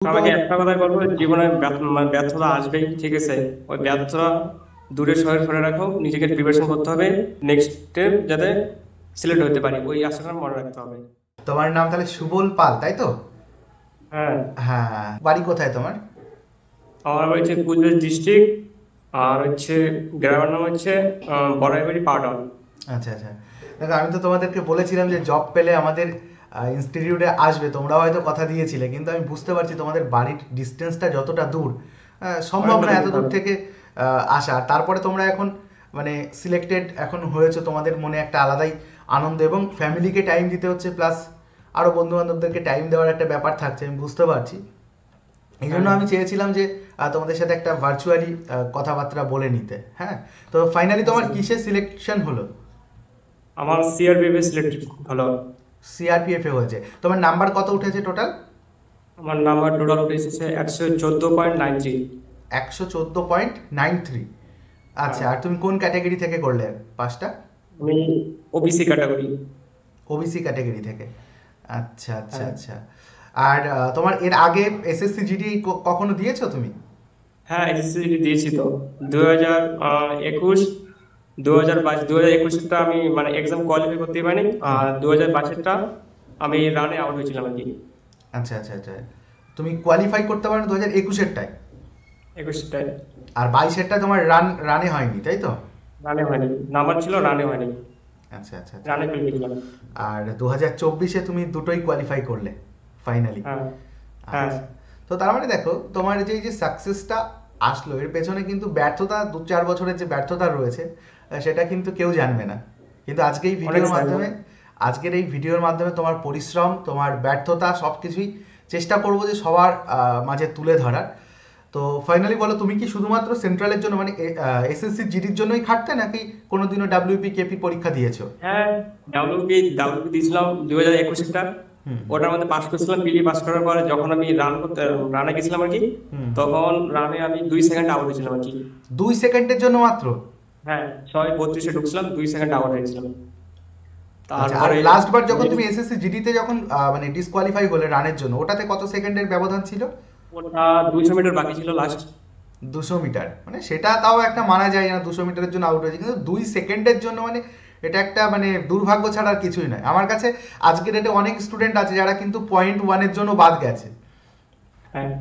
দুটো। আমাকে একটা কথা বলবো, জীবনে ব্যর্থতা আসবেই, ঠিক আছে? ওই ব্যর্থতা দূরে সরে সরে রাখো, নিজেকে প্রিপারেশন করতে হবে নেক্সট স্টেপ যাতে সিলেক্ট হতে পারি, ওই আশাটা মনে রাখতে হবে। তোমার নাম তাহলে সুবল পাল, তাই তো? হ্যাঁ। হ্যাঁ, বাড়ি কোথায় তোমার? আমার বাড়ি হচ্ছে কুচবিহার ডিস্ট্রিক্ট, আর হচ্ছে গ্রামের নাম হচ্ছে বড়াইবাড়ি পাটন। আচ্ছা আচ্ছা। দেখো, আমি তো তোমাদেরকে বলেছিলাম যে জব পেলে আমাদের ইনস্টিটিউটে আসবে, তোমরাও হয়তো কথা দিয়েছিলে, কিন্তু আমি বুঝতে পারছি তোমাদের বাড়ির ডিস্টেন্সটা যতটা দূর, সম্ভব অনেকটা না দূর এত দূর হবে। থেকে আসা। তারপরে তোমরা এখন মানে সিলেক্টেড এখন হয়েছো, তোমাদের মনে একটা আলাদাই আনন্দ, এবং ফ্যামিলিকে টাইম দিতে হচ্ছে, প্লাস আরও বন্ধু বান্ধবদেরকে টাইম দেওয়ার একটা ব্যাপার থাকছে, আমি বুঝতে পারছি। এই জন্য হ্যাঁ। আমি চেয়েছিলাম যে তোমাদের সাথে একটা ভার্চুয়ালি কথাবার্তা বলে নিতে। হ্যাঁ, তো ফাইনালি তোমার আচ্ছা। কিসে সিলেকশন হলো? আমার সিআরবিএফ সিলেক্টেড হলো। সিআরপিএফ এ হয়েছে। তোমার নাম্বার কত উঠেছে টোটাল? আমার নাম্বার টোটাল উঠে এসেছে 114.93। 114.93। আচ্ছা, হ্যাঁ। আর তুমি কোন ক্যাটাগরি থেকে করলে পাসটা? আমি ওবিসি ক্যাটাগরি। ওবিসি ক্যাটাগরি থেকে। আচ্ছা আচ্ছা হ্যাঁ। আচ্ছা। আর তোমার এর আগে এসএসসি জিডি কখনো দিয়েছো তুমি? হ্যাঁ, এসএসসি দিয়েছি তো। 2021, 2022, 2021-এরটা আমি মানে এক্সাম কোয়ালিফাই করতে পারিনি, হুম। আর 2022-এরটা আমি রানে আউট হয়েছিলাম আর কি। আচ্ছা আচ্ছা আচ্ছা। তুমি কোয়ালিফাই করতে পারো 2021-এরটায়, 21-টায় আর 22-এরটা তোমার রানে হয়নি, তাই তো? রানে হয়নি, নাম্বার ছিল রানে হয়নি, আচ্ছা আচ্ছা আচ্ছা। রানে ফেল গেছিলাম। আর 2024-এ তুমি দুটোই কোয়ালিফাই করলে ফাইনালি। হ্যাঁ। হ্যাঁ। আচ্ছা। তো তার মানে দেখো, তোমার যে এই যে সাকসেসটা আসলো, এর পেছনে কিন্তু ব্যর্থতা, 2-4 বছরের যে ব্যর্থতা রয়েছে, সেটা কিন্তু কেউ জানবে না। কিন্তু অনেক স্যার। আজকের এই ভিডিওর মাধ্যমে তোমার পরিশ্রম, তোমার ব্যর্থতা সব কিছুই চেষ্টা করবো যে সবার মাঝে তুলে ধরার। তো ফাইনালি বলো, তুমি কি শুধুমাত্র সেন্ট্রালের জন্য মানে এসএসসি জিডির জন্যই খাটতে, নাকি কোনোদিনও ডাব্লিউপি কেপি পরীক্ষা দিয়েছো? হ্যাঁ, ডাব্লিউবি দিয়েছিলাম 2021-টা। হুম ওটার মধ্যে পাস করছিলাম, পিলি পাস করার পরে যখন আমি রানে গেছিলাম আর কি, হুম। তখন রানে আমি 2 সেকেন্ড আউট হয়েছিলাম আর কি। 2 সেকেন্ডের জন্য মাত্র? হ্যাঁ, 6:32-এ ঢুকছিলাম, 2 সেকেন্ড আউট হয়েছিলাম। আচ্ছা, আর তারপরে লাস্ট বার যখন তুমি এসএসসি জিডিতে যখন মানে ডিসকোয়ালিফাই হলে রানের জন্য, ওটাতে কত সেকেন্ডের ব্যবধান ছিল? ওটা 200 মিটার বাকি ছিল লাস্ট। 200 মিটার, মানে সেটা তাও একটা মানা যায় না, 200 মিটারের জন্য আউট হয়েছে, কিন্তু 2 সেকেন্ডের জন্য মানে এটা একটা মানে দুর্ভাগ্য ছাড়া আর কিছুই নয় আমার কাছে। আজকের ডেটে অনেক স্টুডেন্ট আছে যারা কিন্তু পয়েন্ট 1-এর জন্য বাদ গেছে। হ্যাঁ।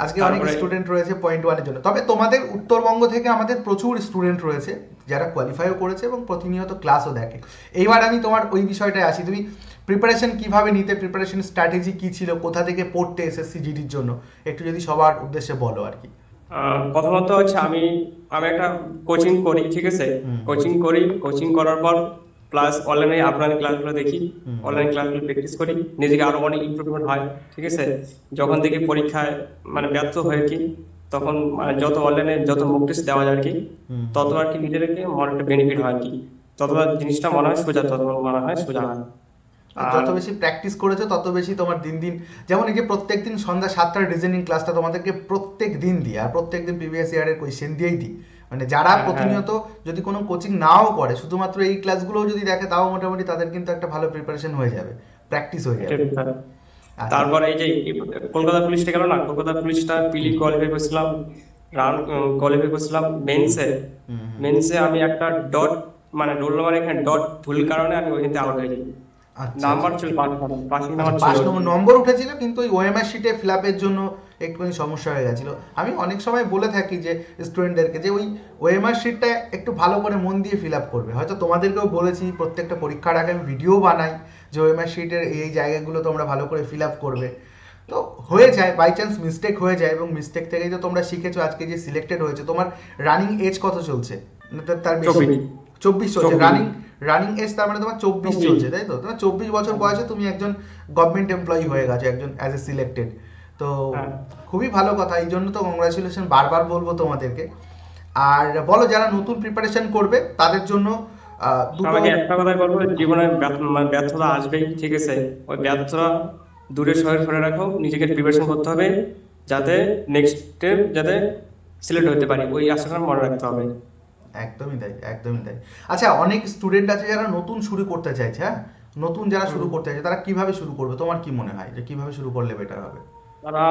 আজকে অনেক তারপরে স্টুডেন্ট রয়েছে পয়েন্ট 1-এর জন্য। তবে তোমাদের উত্তরবঙ্গ থেকে আমাদের প্রচুর স্টুডেন্ট রয়েছে যারা কোয়ালিফাইও করেছে এবং প্রতিনিয়ত ক্লাসও দেখে। এইবার আমি তোমার ওই বিষয়টায় আসি, তুমি প্রিপারেশন কিভাবে নিতে, প্রিপারেশন স্ট্র্যাটেজি কি ছিল, কোথা থেকে পড়তে এসএসসি জিডির জন্য, একটু যদি সবার উদ্দেশ্যে বলো আর কি। প্রথমত হচ্ছে আমি আমি একটা কোচিং করি, ঠিক আছে? হুম কোচিং করি, কোচিং করার পর প্লাস অনলাইনে আপনার ক্লাসগুলো দেখি, হুম অনলাইন ক্লাসগুলো প্র্যাকটিস করি, নিজেকে আরো অনেক ইমপ্রুভমেন্ট হয়, ঠিক আছে? যখন দেখি পরীক্ষায় মানে ব্যর্থ হয়ে কি, তখন মানে যত অনলাইনে যত মুক টেস্ট দেওয়া যায় আর কি, হুম তত আর কি নিজেদেরকে মনে একটা বেনিফিট হয় আর কি। যতটা জিনিসটা মনে হয় সোজা, তত মনে হয় সোজা হয়। আর আর যত বেশি প্র্যাকটিস করেছো তত বেশি তোমার দিন দিন, যেমন এই যে প্রত্যেক দিন সন্ধ্যা 7টার রিজনিং ক্লাসটা তোমাদেরকে প্রত্যেক দিন দিই, আর প্রত্যেক দিন প্রিভিয়াস ইয়ারের কোয়েশ্চেন দিয়েই দিই। মানে যারা হ্যাঁ। হ্যাঁ, প্রতিনিয়ত যদি কোনো কোচিং নাও করে, শুধুমাত্র এই ক্লাসগুলোও যদি দেখে, তাও মোটামুটি তাদের কিন্তু একটা ভালো প্রিপারেশন হয়ে যাবে, প্র্যাকটিস হয়ে এটা যাবে। ব্যাপার। আচ্ছা। তারপর এই যে কলকাতা পুলিশটা গেল না, কলকাতা পুলিশটা পিলি কোয়ালিফাই করছিলাম, রাউন্ড কোয়ালিফাই করছিলাম মেন্সে। হুম হুম। মেন্সে আমি একটা ডট মানে রোল নাম্বার এখানে ডট ভুল কারণে আমি ওইখান আউট হয়ে যাই। আচ্ছা আচ্ছা। নাম্বার ছিল পাস, পাসিং আচ্ছা, নাম্বার ছিল 5 নম্বর নম্বর উঠেছিল, কিন্তু ওই ওএমআর শিটে ফিল আপের জন্য একটুখানি সমস্যা হয়ে গেছিলো। আমি অনেক সময় বলে থাকি যে স্টুডেন্টদেরকে যে ওই ওএমআর শিটটা একটু ভালো করে মন দিয়ে ফিল আপ করবে। হয়তো তোমাদেরকেও বলেছি, প্রত্যেকটা পরীক্ষার আগে আমি ভিডিও বানাই যে ওএমআর শিটের এই জায়গাগুলো তোমরা ভালো করে ফিল আপ করবে। তো হয়ে যায়, বাই চান্স মিস্টেক হয়ে যায়, এবং মিস্টেক থেকেই তো তোমরা শিখেছো, আজকে যে সিলেক্টেড হয়েছে। তোমার রানিং এজ কত চলছে? না, তার বেশি? 24। 24 চলছে 24। রানিং। রানিং এজ তার মানে তোমার 24 24। চলছে, তাই তো? তোমার 24 বছর বয়সে তুমি একজন গভর্নমেন্ট এমপ্লয়ি হয়ে গেছো, একজন অ্যাজ এ সিলেক্টেড। তো হ্যাঁ। খুবই ভালো কথা, এই জন্য তো কংগ্রাচুলেশন বারবার বলবো তোমাদেরকে। আর বলো, যারা নতুন প্রিপারেশন করবে তাদের জন্য দুটো। সবাইকে একটা কথা বলবো, জীবনে ব্যর্থতা আসবেই, ঠিক আছে? ওই ব্যর্থতা দূরে সরে সরে রাখো, নিজেকে প্রিপারেশন করতে হবে যাতে নেক্সট স্টেপ যাতে সিলেক্ট হতে পারি, ওই আশাটা মনে রাখতে হবে। একদমই তাই, একদমই তাই। আচ্ছা, অনেক স্টুডেন্ট আছে যারা নতুন শুরু করতে চাইছে, হ্যাঁ, নতুন যারা হুম। শুরু করতে চাইছে তারা কিভাবে শুরু করবে, তোমার কি মনে হয় যে কিভাবে শুরু করলে বেটার হবে? তারা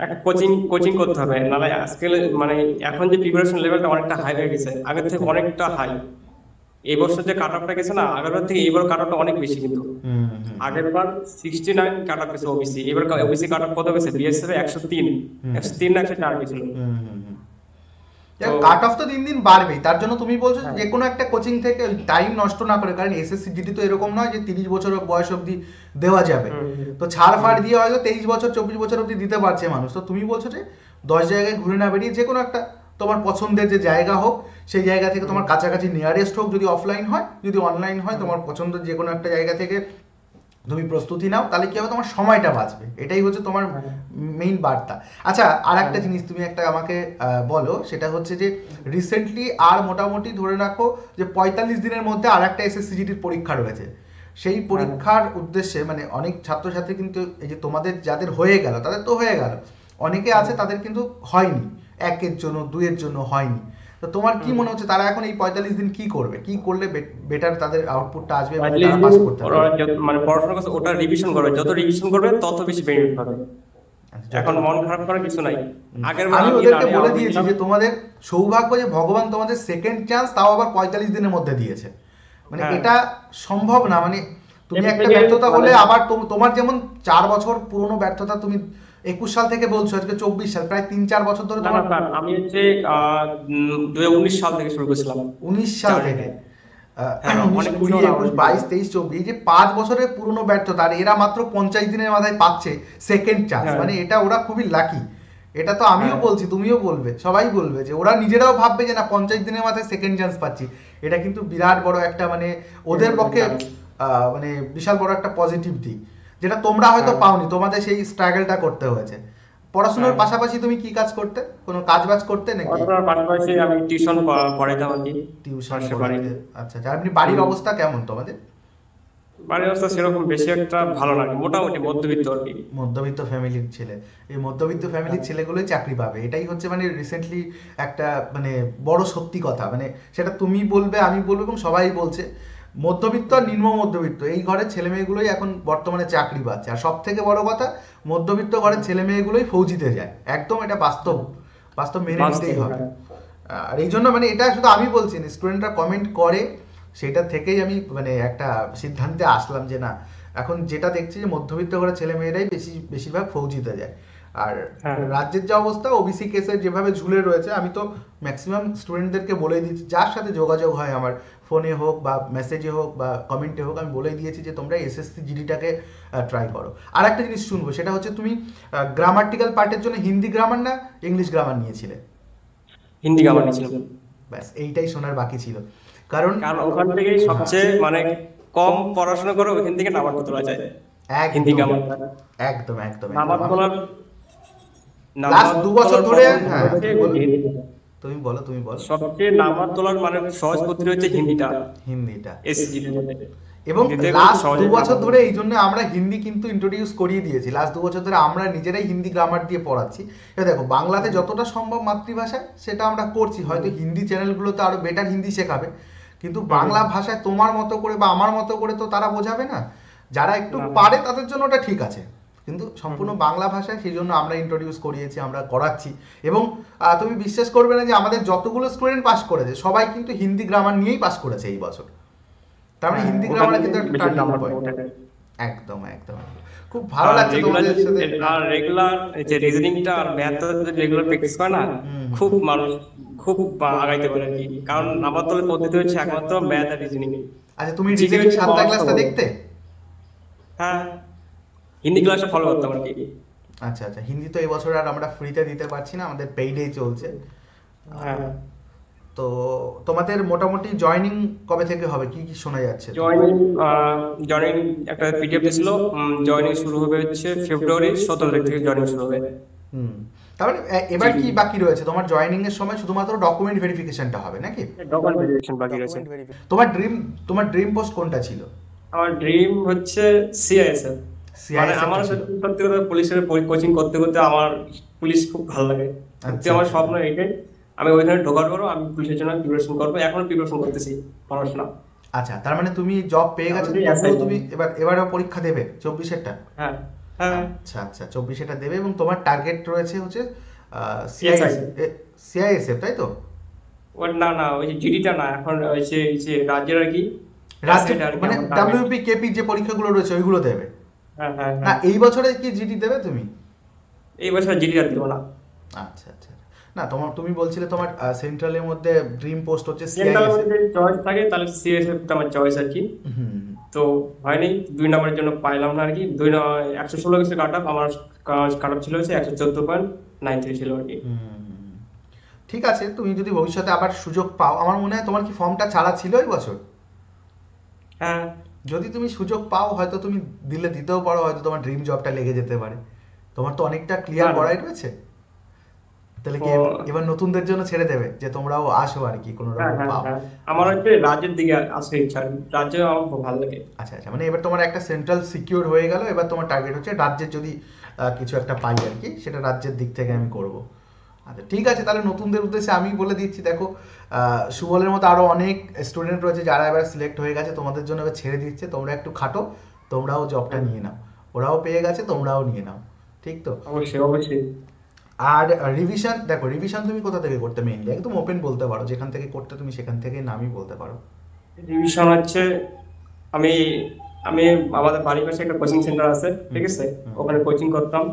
একটা কোচিং কোচিং করতে হবে, নাহলে আজকে মানে এখন যে প্রিপারেশন লেভেলটা অনেকটা হাই হয়ে গেছে, আগের থেকে অনেকটা হাই। এই বছর যে কাট অফটা গেছে না, আগের বার থেকে এইবার কাট অফটা অনেক বেশি কিন্তু। হুম হুম আগের বার 69 কাট অফ গেছে ওবিসি, এবার ওবিসি কাট অফ কত গেছে বিএসএফ 103, হুম 103 না 104 গেছিল। হুম হুম হুম। তো কাট অফ তো দিন দিন বাড়বেই, তার জন্য তুমি বলছো হ্যাঁ, যে কোনো একটা কোচিং থেকে টাইম নষ্ট না করে, কারণ এসএসসি জিডি তো এরকম নয় যে 30 বছর বয়স অবধি দেওয়া যাবে। হুম, হুম, তো ছাড় ফাড় দিয়ে হয়তো 23 বছর 24 বছর অবধি দিতে পারছে মানুষ। তো তুমি বলছো যে 10 জায়গায় ঘুরে না বেরিয়ে যে কোনো একটা তোমার পছন্দের যে জায়গা হোক, সেই জায়গা থেকে হুম, তোমার কাছাকাছি নিয়ারেস্ট হোক, যদি অফলাইন হয় যদি অনলাইন হয়, হুম, তোমার পছন্দের যে কোনো একটা জায়গা থেকে তুমি প্রস্তুতি নাও, তাহলে কি হবে, তোমার সময়টা বাঁচবে। এটাই হচ্ছে তোমার হ্যাঁ, মেইন বার্তা। আচ্ছা, আর একটা হ্যাঁ, জিনিস তুমি একটা আমাকে বলো, সেটা হচ্ছে যে রিসেন্টলি আর মোটামুটি ধরে রাখো যে 45 দিনের মধ্যে আর একটা এসএসসিজিটির পরীক্ষা রয়েছে। সেই হ্যাঁ, পরীক্ষার উদ্দেশ্যে মানে অনেক ছাত্রছাত্রী কিন্তু এই যে তোমাদের যাদের হয়ে গেল তাদের তো হয়ে গেল, অনেকে আছে হুম, তাদের কিন্তু হয়নি, একের জন্য দুইয়ের জন্য হয়নি। তো তোমার কি হুম। মনে হচ্ছে তারা এখন এই 45 দিন কি করবে, কি করলে বেটার তাদের আউটপুটটা আসবে এবং তারা 45 পাস দিন করতে ওরা পারবে? মানে পড়াশোনা করছে, ওটা রিভিশন করবে, যত রিভিশন করবে তত বেশি বেনিফিট পাবে। আচ্ছা, যত এখন মন খারাপ করার কিছু নাই। হুম। আগের বার আমি আমি ওদেরকে রানে বলে আউট দিয়েছি হয়েছিলাম। যে তোমাদের সৌভাগ্য যে ভগবান তোমাদের সেকেন্ড চান্স, তাও আবার 45 দিনের মধ্যে দিয়েছে। মানে হ্যাঁ, এটা সম্ভব না, মানে তুমি এর একটা থেকে ব্যর্থতা মানে হলে আবার তোমার যেমন 4 বছর পুরনো ব্যর্থতা, তুমি 21 সাল থেকে বলছো, আজকে 24 সাল, প্রায় 3-4 বছর ধরে না না তোমার। স্যার, আমি হচ্ছে 2019 সাল থেকে শুরু করেছিলাম 19 সাল থেকে জার্নিটা। হ্যাঁ, 19 অনেক কিছু 20 ওরা 21 already 22 করেছে। 23 24, এই যে 5 বছরের পুরনো ব্যর্থতা, আর এরা মাত্র 50 দিনের মাথায় পাচ্ছে সেকেন্ড চান্স, হ্যাঁ, মানে এটা ওরা খুবই লাকি। এটা তো আমিও হ্যাঁ, বলছি, তুমিও বলবে, সবাই বলবে যে ওরা নিজেরাও ভাববে যে না, 50 দিনের মাথায় সেকেন্ড চান্স পাচ্ছি। এটা কিন্তু বিরাট বড় একটা মানে ওদের পক্ষে মানে বিশাল বড় একটা পজিটিভ দিক, যেটা তোমরা হয়তো হ্যাঁ, পাওনি, তোমাদের সেই স্ট্রাগলটা করতে হয়েছে। পড়াশোনার হ্যাঁ। পাশাপাশি তুমি কি কাজ করতে, কোনো কাজ বাজ করতে নাকি? পড়াশোনার পাশাপাশি আমি টিউশন পড়াইতাম আর কি, টিউশন পাশে বাড়ি। পড়াতে? আচ্ছা আচ্ছা, আর এমনি বাড়ির হুম। অবস্থা কেমন তোমাদের? বাড়ির অবস্থা সেরকম বেশি একটা ভালো লাগে, মোটামুটি মধ্যবিত্ত আর কি। মধ্যবিত্ত ফ্যামিলির ছেলে, এই মধ্যবিত্ত ফ্যামিলির হ্যাঁ, ছেলেগুলোই চাকরি পাবে, এটাই হচ্ছে মানে রিসেন্টলি একটা মানে বড় সত্যি কথা, মানে সেটা তুমি বলবে, আমি বলবো, এবং সবাই বলছে। মধ্যবিত্ত আর নিম্ন মধ্যবিত্ত এই ঘরের ছেলে মেয়েগুলোই এখন বর্তমানে চাকরি পাচ্ছে, আর সব থেকে বড় কথা, মধ্যবিত্ত ঘরের ছেলে মেয়েগুলোই ফৌজিতে যায়, একদম এটা বাস্তব, বাস্তব মেনে নিতেই বাস্তব, হবে। হ্যাঁ। আর এই জন্য মানে এটা শুধু আমি বলছি না, স্টুডেন্টরা কমেন্ট করে, সেটা থেকেই আমি মানে একটা সিদ্ধান্তে আসলাম যে না, এখন যেটা দেখছি যে মধ্যবিত্ত ঘরের ছেলে মেয়েরাই বেশিরভাগ ফৌজিতে যায়। আর হ্যাঁ, রাজ্যের যে অবস্থা, ওবিসি কেসের যেভাবে ঝুলে রয়েছে, আমি তো ম্যাক্সিমাম স্টুডেন্টদেরকে বলেই দিচ্ছি, যার সাথে যোগাযোগ হয় আমার, ফোনে হোক বা মেসেজে হোক বা কমেন্টে হোক, আমি বলেই দিয়েছি যে তোমরা এসএসসি জিডিটাকে ট্রাই করো। আর একটা জিনিস শুনবো, সেটা হচ্ছে তুমি গ্রামাটিক্যাল পার্টের জন্য হিন্দি গ্রামার না ইংলিশ গ্রামার নিয়েছিলে? হিন্দি গান নিয়েছিলাম। ব্যাস এইটাই শোনার বাকি ছিল, কারণ কারণ ওখান থেকে হ্যাঁ, সবচেয়ে মানে কম পড়াশোনা করে ওখান থেকে নাম্বার তোলা যায়, হিন্দি একদম গানটা। একদম একদম একদম নাম্বার আমি তোলার নাম্বার লাস্ট 2 বছর তোলার ধরে, প্রথম হ্যাঁ হচ্ছে তুমি বলো, হিন্দি। তুমি বলো সবচেয়ে নাম্বার তোলার মানে সহজ পদ্ধতি হচ্ছে হিন্দিটা, হিন্দিটা। এসজির মধ্যে। এবং হিন্দিতে খুব লাস্ট দু সহজে বছর নাম্বার ধরে তোলা এই জন্য আমরা হিন্দি কিন্তু ইন্ট্রোডিউস করিয়ে দিয়েছি, লাস্ট 2 বছর ধরে আমরা নিজেরাই হিন্দি গ্রামার দিয়ে পড়াচ্ছি। এবার দেখো, বাংলাতে যতটা সম্ভব মাতৃভাষায় সেটা আমরা করছি, হয়তো হিন্দি চ্যানেলগুলোতে আরো বেটার হিন্দি শেখাবে, কিন্তু হুম, বাংলা ভাষায় তোমার মতো করে বা আমার মতো করে তো তারা বোঝাবে না। যারা একটু না, পারে তাদের জন্য ওটা ঠিক আছে, কিন্তু হুম, সম্পূর্ণ বাংলা ভাষায়, সেই জন্য আমরা ইন্ট্রোডিউস করিয়েছি, আমরা করাচ্ছি। এবং তুমি বিশ্বাস করবে না যে আমাদের যতগুলো স্টুডেন্ট পাস করেছে সবাই কিন্তু হিন্দি গ্রামার নিয়েই পাস করেছে এই বছর, তার মানে হ্যাঁ, হিন্দি ওখান গ্রামারে থেকে কিন্তু একটা বেশি টার্নিং নাম্বার পয়েন্ট। ওঠে। একদম একদম একদম। খুব ভালো আর লাগছে রেগুলার তোমাদের সাথে। আর রেগুলার যে রিজনিংটা আর ম্যাথটা যদি রেগুলার প্র্যাকটিস করে না, হুম খুব হুম। মানুষ খুব আগাইতে পারে আর কি। কারণ নাম্বার তোলার পদ্ধতি হচ্ছে একমাত্র ম্যাথ আর রিজনিং। আচ্ছা, তুমি জিকে রিজনিং হচ্ছে সাঁতার মহা ক্লাসটা সহজ। দেখতে? হ্যাঁ, হিন্দি ক্লাসটা ফলো করতাম আর কি। আচ্ছা আচ্ছা, হিন্দি তো এই বছর আর আমরা ফ্রিতে দিতে পারছি না, আমাদের পেইডেই চলছে। হ্যাঁ, তো তোমাদের মোটামুটি জয়েনিং কবে থেকে হবে, কি কি শোনা যাচ্ছে? জয়েনিং জয়েনিং একটা পিডিএফ দিয়েছিল। জয়েনিং শুরু হবে হচ্ছে ফেব্রুয়ারি 17 তারিখ থেকে জয়েনিং শুরু হবে। হুম। তার মানে এবার জিডি কি বাকি রয়েছে তোমার জয়েনিং এর সময়? শুধুমাত্র ডকুমেন্ট ভেরিফিকেশনটা হবে নাকি? ডকুমেন্ট ভেরিফিকেশন বাকি রয়েছে। তোমার ড্রিম, তোমার ড্রিম পোস্ট কোনটা ছিল? আমার ড্রিম হচ্ছে সিআইএসএফ। মানে সিআইএসএফ আমার টা ছিল? সত্যি সত্যি কথা, পুলিশের কোচিং করতে করতে আমার পুলিশ খুব ভালো লাগে। সত্যি আচ্ছা আমার আচ্ছা স্বপ্ন এটাই, আমি ওইখানে ঢোকার পরও আমি পুলিশের জন্য প্রিপারেশন করবো, এখনো প্রিপারেশন করতেছি পড়াশোনা। আচ্ছা, তার মানে তুমি জব পেয়ে গেছো, আমাদের তবুও তুমি অ্যাসাইনমেন্ট। এবারও পরীক্ষা দেবে 24-এরটা? হ্যাঁ, হ্যাঁ, আচ্ছা আচ্ছা, 24 এটা দেবে এবং তোমার টার্গেট রয়েছে হচ্ছে এসআই। সিআইএসএফ, তাই তো? ওর না না, ওই যে জিডিটা না, এখন ওই যে রাজ্যের আর কি রাজ্যে অ্যাসাইড আর কি মানে আমার টার্গেট। ডাব্লিউপি কেপি যে পরীক্ষাগুলো রয়েছে ওইগুলো দেবে? হ্যাঁ হ্যাঁ না হ্যাঁ। এই বছরে কি জিডি দেবে তুমি? এই বছর জিডি আর দেবো না। আচ্ছা আচ্ছা। না তোমার, তুমি বলছিলে তোমার সেন্ট্রালের মধ্যে ড্রিম পোস্ট হচ্ছে সেন্ট্রাল সিআইএসএফ। মধ্যে চয়েস থাকে তাহলে সিএসএফটা আমার চয়েস আর কি। হুম। তো হয়নি, 2 নম্বরের জন্য পাইলাম না আর কি। 116 কিছু কাট অফ, আমার কাট অফ ছিল হচ্ছে 114.93 ছিল আর কি। হুম। ঠিক আছে, তুমি যদি ভবিষ্যতে আবার সুযোগ পাও, আমার মনে হয় তোমার কি ফর্মটা ছাড়া ছিল এই বছর? হ্যাঁ। যদি তুমি সুযোগ পাও হয়তো তুমি দিলে দিতেও পারো, হয়তো তোমার ড্রিম জবটা লেগে যেতে পারে। তোমার তো অনেকটা না ক্লিয়ার না। করাই রয়েছে। তাহলে কি ও, এবার নতুনদের জন্য ছেড়ে দেবে যে তোমরাও আসো আর কি কোনো হ্যাঁ রকম হ্যাঁ পাও? হ্যাঁ। আমার হচ্ছে রাজ্যের দিকে আসে ইচ্ছা আর কি। রাজ্য আমার খুব ভালো লাগে। আচ্ছা আচ্ছা, মানে এবার তোমার একটা সেন্ট্রাল সিকিউর হয়ে গেল, এবার তোমার টার্গেট হচ্ছে রাজ্যের যদি কিছু একটা পাই আর কি, সেটা রাজ্যের দিক থেকে আমি করব। আচ্ছা ঠিক আছে, তাহলে নতুনদের উদ্দেশ্যে আমি বলে দিচ্ছি, দেখো সুবলের মতো আরো অনেক স্টুডেন্ট রয়েছে যারা এবার সিলেক্ট হয়ে গেছে, তোমাদের জন্য এবার ছেড়ে দিচ্ছে, তোমরা একটু খাটো, তোমরাও জবটা হুম, নিয়ে নাও। ওরাও পেয়ে গেছে, তোমরাও নিয়ে নাও। ঠিক তো? অবশ্যই অবশ্যই। আর রিভিশন, দেখো রিভিশন তুমি কোথা থেকে করতে মেইনলি, একদম ওপেন বলতে পারো, যেখান থেকে করতে তুমি সেখান থেকে নামই বলতে পারো। রিভিশন হচ্ছে, আমি আমি আমাদের বাড়ির পাশে একটা কোচিং সেন্টার আছে, হুম ঠিক আছে? হুম। ওখানে কোচিং করতাম,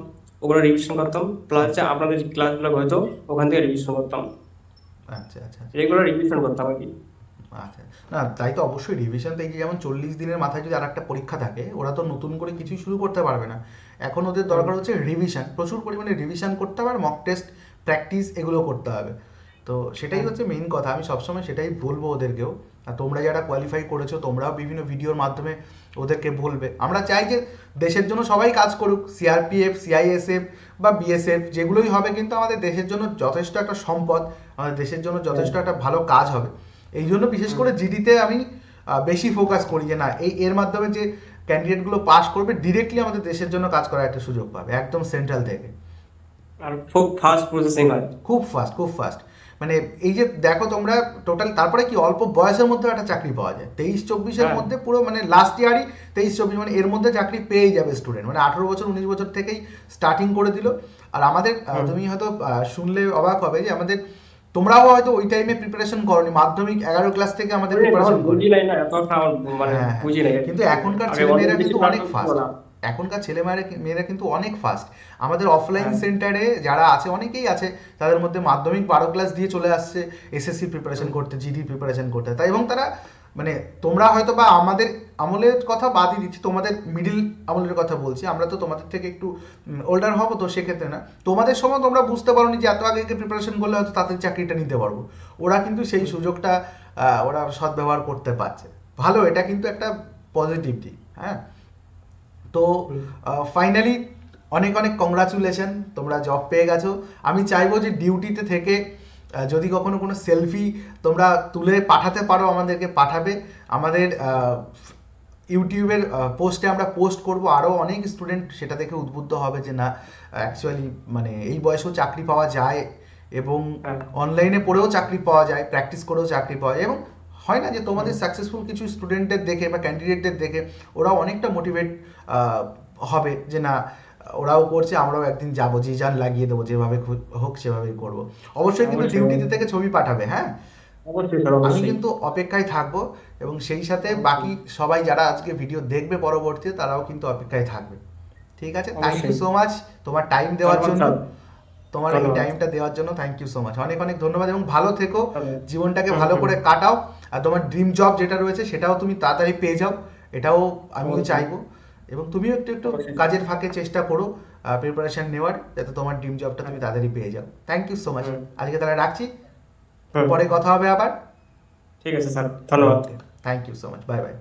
ওখানে রিভিশন করতাম, প্লাস হচ্ছে আপনাদের যে ক্লাসগুলো হতো ওখান থেকে রিভিশন করতাম। আচ্ছা আচ্ছা আচ্ছা। রেগুলার রিভিশন করতাম আর কি। আচ্ছা, না তাই তো অবশ্যই রিভিশন, তো এই যে যেমন 40 দিনের মাথায় যদি আর একটা পরীক্ষা থাকে, ওরা তো নতুন করে কিছুই শুরু করতে পারবে না। এখন ওদের হুম, দরকার হচ্ছে রিভিশন, প্রচুর পরিমাণে রিভিশন করতে হবে, আর মক টেস্ট প্র্যাকটিস এগুলো করতে হবে। তো সেটাই হুম, হচ্ছে মেইন কথা, আমি সবসময় সেটাই বলবো ওদেরকেও। আর তোমরা যারা কোয়ালিফাই করেছো, তোমরাও বিভিন্ন ভিডিওর মাধ্যমে ওদেরকে বলবে। আমরা চাই যে দেশের জন্য সবাই কাজ করুক, সিআরপিএফ, সিআইএসএফ বা বিএসএফ যেগুলোই হবে, কিন্তু আমাদের দেশের জন্য যথেষ্ট একটা সম্পদ, আমাদের দেশের জন্য হুম, যথেষ্ট একটা ভালো কাজ হবে। এই জন্য বিশেষ হুম। করে জিডিতে আমি বেশি ফোকাস করি যে না, এর মাধ্যমে যে ক্যান্ডিডেটগুলো পাস করবে ডিরেক্টলি আমাদের দেশের জন্য কাজ করার একটা সুযোগ পাবে একদম সেন্ট্রাল থেকে। আর খুব ফাস্ট প্রসেসিং হয়। খুব ফাস্ট, খুব ফাস্ট। মানে এই যে দেখো তোমরা টোটাল, তারপরে কি অল্প বয়সের মধ্যে একটা চাকরি পাওয়া যায়, 23-24-এর হ্যাঁ। মধ্যে পুরো মানে লাস্ট ইয়ারই 23-24, মানে এর মধ্যে চাকরি পেয়ে যাবে স্টুডেন্ট, মানে 18 বছর 19 বছর থেকেই স্টার্টিং করে দিল। আর আমাদের হুম। তুমি হয়তো শুনলে অবাক হবে যে আমাদের, তোমরাও হয়তো ওই টাইমে প্রিপারেশন করনি, মাধ্যমিক 11 ক্লাস থেকে আমাদের বুঝলি, তখন প্রিপারেশন করে। বুঝি নাই না এতটা আমার, মানে হ্যাঁ হ্যাঁ, বুঝি নাই আর কিন্তু কি। এখনকার আগে অনেক ছেলেমেয়েরা বেশি কিন্তু অনেক পড়াশোনা ছিল ফাস্ট। না। এখনকার ছেলেমেয়েরা মেয়েরা কিন্তু অনেক ফাস্ট। আমাদের অফলাইন হ্যাঁ। সেন্টারে যারা আছে, অনেকেই আছে তাদের মধ্যে মাধ্যমিক 12 ক্লাস দিয়ে চলে আসছে এসএসসি প্রিপারেশন হুম, করতে, জিডি প্রিপারেশন করতে, তাই এবং তারা মানে, তোমরা হয়তো বা আমাদের আমলের কথা বাদই দিচ্ছি, তোমাদের মিডিল আমলের কথা বলছি, আমরা তো তোমাদের থেকে একটু ওল্ডার হবো, তো সেক্ষেত্রে না, তোমাদের সময় তোমরা বুঝতে পারোনি যে এত আগে প্রিপারেশন করলে হয়তো তাদের চাকরিটা নিতে পারবো। ওরা কিন্তু সেই হুম, সুযোগটা ওরা সদ্ব্যবহার করতে পারছে। ভালো, এটা কিন্তু একটা পজিটিভ দিক। হ্যাঁ, তো হুম। ফাইনালি অনেক অনেক কংগ্রাচুলেশন, তোমরা জব পেয়ে গেছো। আমি চাইবো যে ডিউটিতে থেকে যদি কখনো কোনো সেলফি তোমরা তুলে পাঠাতে পারো আমাদেরকে, পাঠাবে। আমাদের ইউটিউবের পোস্টে আমরা পোস্ট করব, আরও অনেক স্টুডেন্ট সেটা দেখে উদ্বুদ্ধ হবে যে না, অ্যাকচুয়ালি মানে এই বয়সেও চাকরি পাওয়া যায়, এবং হ্যাঁ। অনলাইনে পড়েও চাকরি পাওয়া যায়, প্র্যাকটিস করেও চাকরি পাওয়া যায়। এবং হয় না যে তোমাদের হুম। সাকসেসফুল কিছু স্টুডেন্টদের দেখে বা ক্যান্ডিডেটদের দেখে ওরাও অনেকটা মোটিভেট হবে যে না, ওরাও করছে, আমরাও একদিন যাবো, জি জান লাগিয়ে দেবো, যেভাবে হোক সেভাবেই করব। অবশ্যই কিন্তু অবশ্যই ডিউটিতে থেকে ছবি পাঠাবে, হ্যাঁ। অবশ্যই স্যার, আমি অবশ্যই। কিন্তু অপেক্ষায় থাকবো, এবং সেই সাথে অবশ্যই বাকি সবাই যারা আজকে ভিডিও দেখবে পরবর্তীতে, তারাও কিন্তু অপেক্ষায় থাকবে। ঠিক আছে, থ্যাংক ইউ অবশ্যই। সো মাচ তোমার টাইম দেওয়ার ধন্যবাদ জন্য। স্যার। তোমার এই ধন্যবাদ। টাইমটা দেওয়ার জন্য থ্যাংক ইউ সো মাচ, অনেক অনেক ধন্যবাদ, এবং ভালো থেকো, ধন্যবাদ। জীবনটাকে হুম ভালো হুম। করে কাটাও। আর তোমার ড্রিম জব যেটা রয়েছে সেটাও তুমি তাড়াতাড়ি পেয়ে যাও, এটাও আমিও অবশ্যই চাইবো। এবং তুমিও একটু একটু অবশ্যই। কাজের ফাঁকে চেষ্টা করো প্রিপারেশন নেওয়ার, যাতে তোমার ড্রিম জবটা তুমি হুম তাড়াতাড়ি পেয়ে যাও। Thank you so much. হুম আজকে তাহলে রাখছি, হুম। পরে কথা হবে আবার। ঠিক আছে স্যার, ধন্যবাদ। Okay, thank you so much, bye by.